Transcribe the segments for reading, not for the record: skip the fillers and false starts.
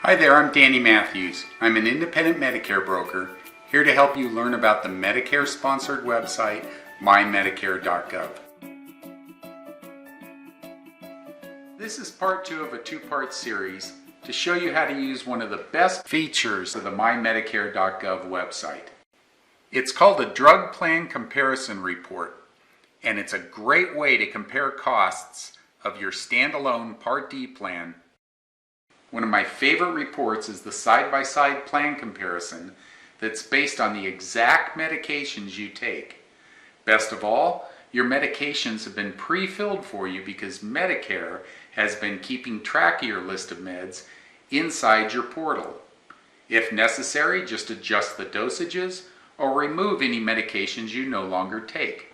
Hi there, I'm Danny Matthews. I'm an independent Medicare broker here to help you learn about the Medicare-sponsored website, MyMedicare.gov. This is part 2 of a 2-part series to show you how to use one of the best features of the MyMedicare.gov website. It's called a Drug Plan Comparison Report, and it's a great way to compare costs of your standalone Part D plan. One of my favorite reports is the side-by-side plan comparison that's based on the exact medications you take. Best of all, your medications have been pre-filled for you because Medicare has been keeping track of your list of meds inside your portal. If necessary, just adjust the dosages or remove any medications you no longer take.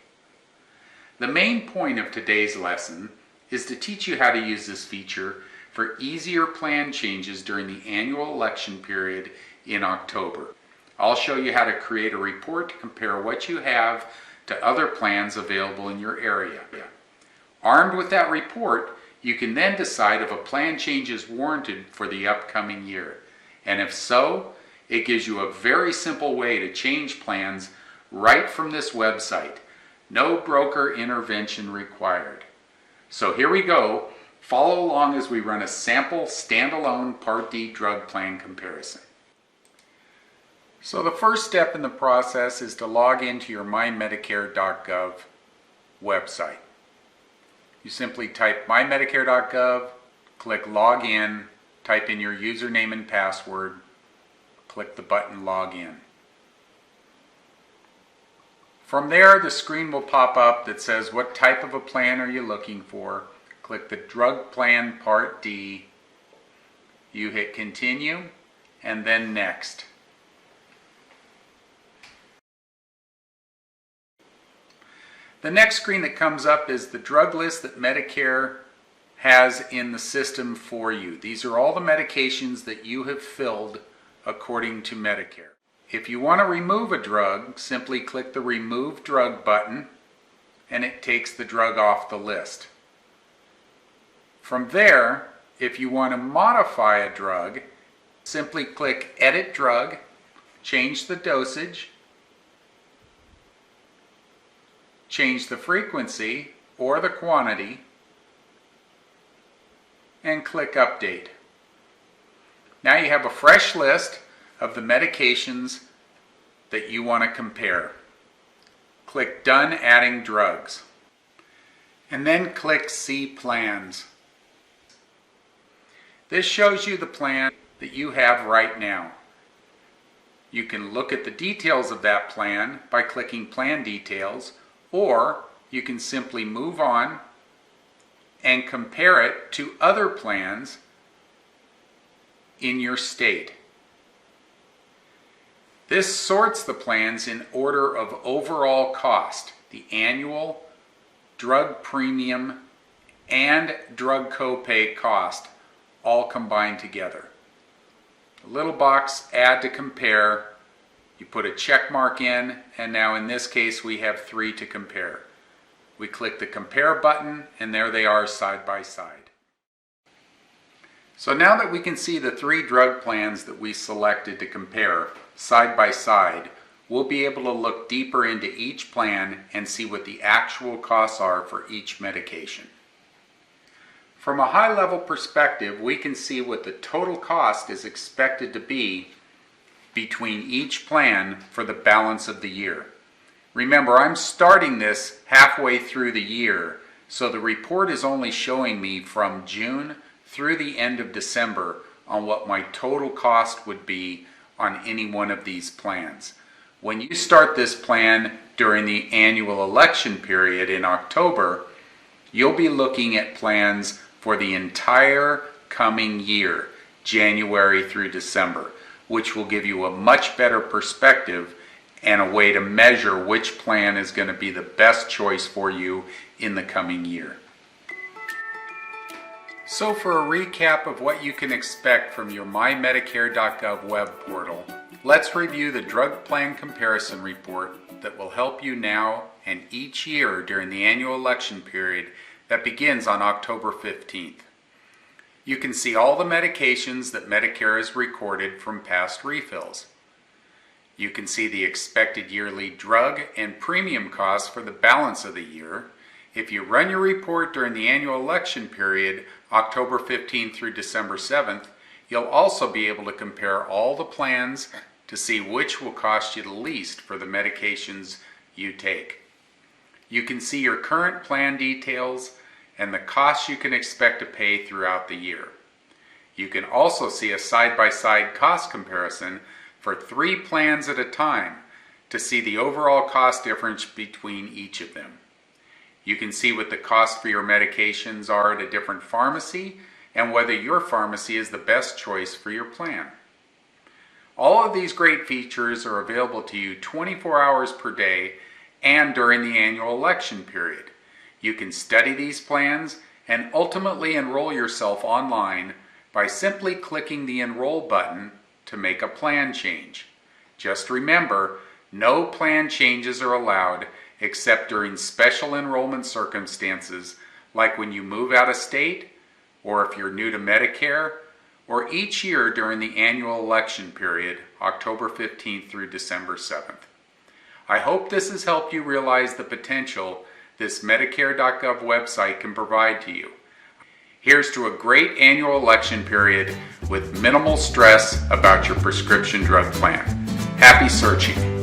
The main point of today's lesson is to teach you how to use this feature for easier plan changes during the annual election period in October. I'll show you how to create a report to compare what you have to other plans available in your area. Armed with that report, you can then decide if a plan change is warranted for the upcoming year. And if so, it gives you a very simple way to change plans right from this website. No broker intervention required. So here we go. Follow along as we run a sample standalone Part D drug plan comparison. So the first step in the process is to log into your MyMedicare.gov website. You simply type MyMedicare.gov, click Login, type in your username and password, click the button Login. From there, the screen will pop up that says what type of a plan are you looking for. Click the Drug Plan Part D, you hit Continue, and then Next. The next screen that comes up is the drug list that Medicare has in the system for you. These are all the medications that you have filled according to Medicare. If you want to remove a drug, simply click the Remove Drug button, and it takes the drug off the list. From there, if you want to modify a drug, simply click Edit Drug, change the dosage, change the frequency or the quantity, and click Update. Now you have a fresh list of the medications that you want to compare. Click Done Adding Drugs, and then click See Plans. This shows you the plan that you have right now. You can look at the details of that plan by clicking Plan Details, or you can simply move on and compare it to other plans in your state. This sorts the plans in order of overall cost, the annual, drug premium, and drug copay cost, all combined together. The little box Add to Compare, you put a check mark in, and now in this case we have 3 to compare. We click the Compare button, and there they are side by side. So now that we can see the 3 drug plans that we selected to compare side by side, we'll be able to look deeper into each plan and see what the actual costs are for each medication. From a high-level perspective, we can see what the total cost is expected to be between each plan for the balance of the year. Remember, I'm starting this halfway through the year, so the report is only showing me from June through the end of December on what my total cost would be on any one of these plans. When you start this plan during the annual election period in October, you'll be looking at plans for the entire coming year, January through December, which will give you a much better perspective and a way to measure which plan is going to be the best choice for you in the coming year. So for a recap of what you can expect from your MyMedicare.gov web portal, let's review the Drug Plan Comparison Report that will help you now and each year during the annual election period that begins on October 15th. You can see all the medications that Medicare has recorded from past refills. You can see the expected yearly drug and premium costs for the balance of the year. If you run your report during the annual election period, October 15th through December 7th, you'll also be able to compare all the plans to see which will cost you the least for the medications you take. You can see your current plan details and the costs you can expect to pay throughout the year. You can also see a side-by-side cost comparison for 3 plans at a time to see the overall cost difference between each of them. You can see what the cost for your medications are at a different pharmacy and whether your pharmacy is the best choice for your plan. All of these great features are available to you 24 hours per day and during the annual election period. You can study these plans and ultimately enroll yourself online by simply clicking the Enroll button to make a plan change. Just remember, no plan changes are allowed except during special enrollment circumstances like when you move out of state, or if you're new to Medicare, or each year during the annual election period, October 15th through December 7th. I hope this has helped you realize the potential this medicare.gov website can provide to you. Here's to a great annual election period with minimal stress about your prescription drug plan. Happy searching!